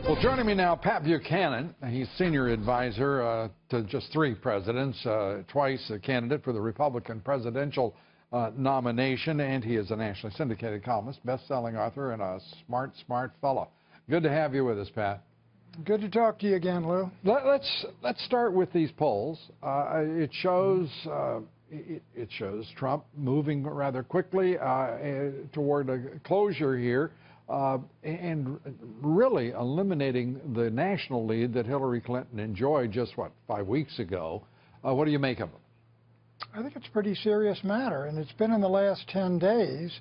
Well, joining me now, Pat Buchanan. He's senior advisor to just 3 presidents, twice a candidate for the Republican presidential nomination, and he is a nationally syndicated columnist, best-selling author, and a smart fellow. Good to have you with us, Pat. Good to talk to you again, Lou. Let's start with these polls. It shows Trump moving rather quickly toward a closure here. And really eliminating the national lead that Hillary Clinton enjoyed just, 5 weeks ago. What do you make of it? I think it's a pretty serious matter, and it's been in the last 10 days,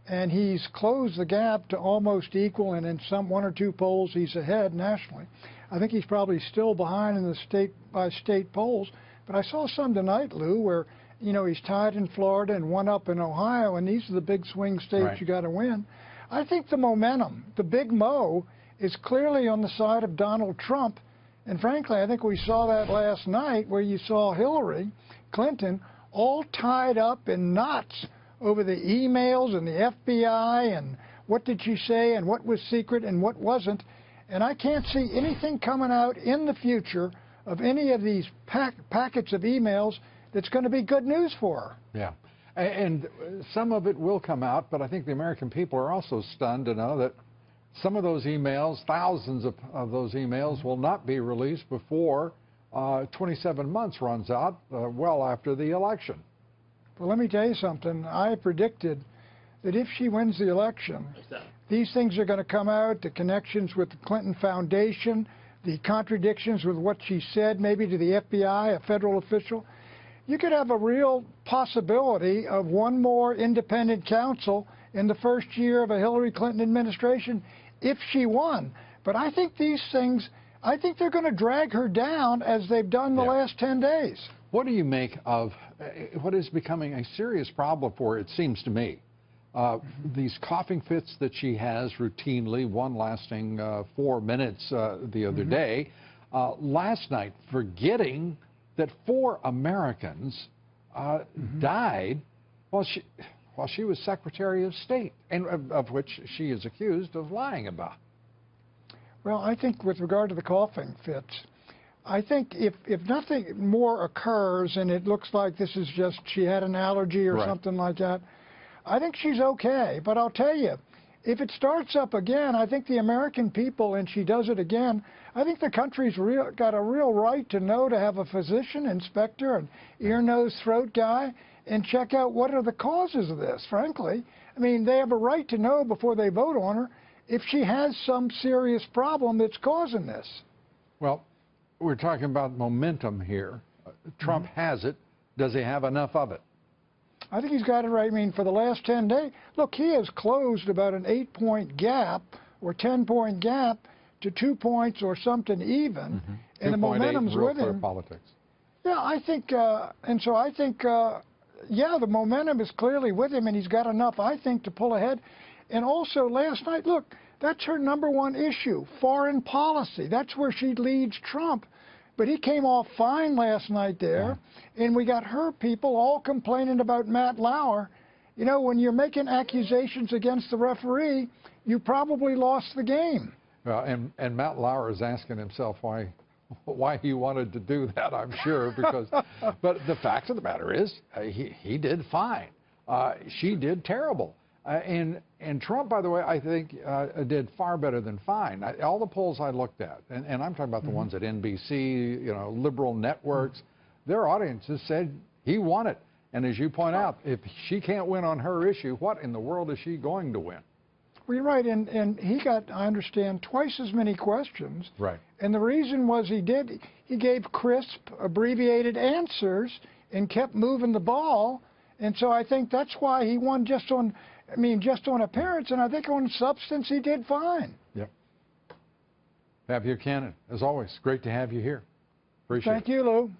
and he's closed the gap to almost equal, and in some 1 or 2 polls he's ahead nationally. I think he's probably still behind in the state-by-state polls, but I saw some tonight, Lou, where, you know, he's tied in Florida and 1 up in Ohio, and these are the big swing states right. You got to win. I think the momentum, the big mo, is clearly on the side of Donald Trump. And frankly, I think we saw that last night where you saw Hillary Clinton all tied up in knots over the emails and the FBI and what did she say and what was secret and what wasn't. And I can't see anything coming out in the future of any of these packets of emails that's going to be good news for her. Yeah. And some of it will come out, but I think the American people are also stunned to know that some of those emails, thousands of those emails, will not be released before 27 months runs out, well after the election. Well, let me tell you something. I predicted that if she wins the election, these things are going to come out, the connections with the Clinton Foundation, the contradictions with what she said maybe to the FBI, a federal official. You could have a real possibility of 1 more independent counsel in the first year of a Hillary Clinton administration if she won. But I think these things, I think they're going to drag her down as they've done the last 10 days. What do you make of what is becoming a serious problem for her, it seems to me? These coughing fits that she has routinely, one lasting 4 minutes the other day. Last night, forgetting that 4 Americans died while she was Secretary of State, and of which she is accused of lying about. Well, I think with regard to the coughing fits, I think if nothing more occurs and it looks like this is just she had an allergy or something like that, I think she's okay. But I'll tell you, if it starts up again, I think the American people, and she does it again, I think the country's got a real right to know, to have a physician, inspector, an ear, nose, throat guy, and check out what are the causes of this, frankly. I mean, they have a right to know before they vote on her if she has some serious problem that's causing this. Well, we're talking about momentum here. Trump has it. Does he have enough of it? I think he's got it right. I mean, for the last 10 days, look, he has closed about an 8-point gap or 10-point gap to 2 points or something even, and the momentum's with him. Politics. Yeah, I think, and so I think, yeah, the momentum is clearly with him, and he's got enough, I think, to pull ahead. And also, last night, look, that's her #1 issue, foreign policy. That's where she leads Trump. But he came off fine last night there, and we got her people all complaining about Matt Lauer. You know, when you're making accusations against the referee, you probably lost the game. Well, and Matt Lauer is asking himself why he wanted to do that, I'm sure, because, but the fact of the matter is, he did fine. She did terrible. And Trump, by the way, I think did far better than fine. All the polls I looked at, and I'm talking about the ones at NBC, you know, liberal networks, their audiences said he won it. And as you point out, if she can't win on her issue, what in the world is she going to win? Well, you're right, and he got, I understand, twice as many questions. Right. And the reason was he gave crisp, abbreviated answers and kept moving the ball. And so I think that's why he won just on appearance, and I think on substance he did fine. Yep. Pat Buchanan, as always, great to have you here. Appreciate it. Thank you, Lou.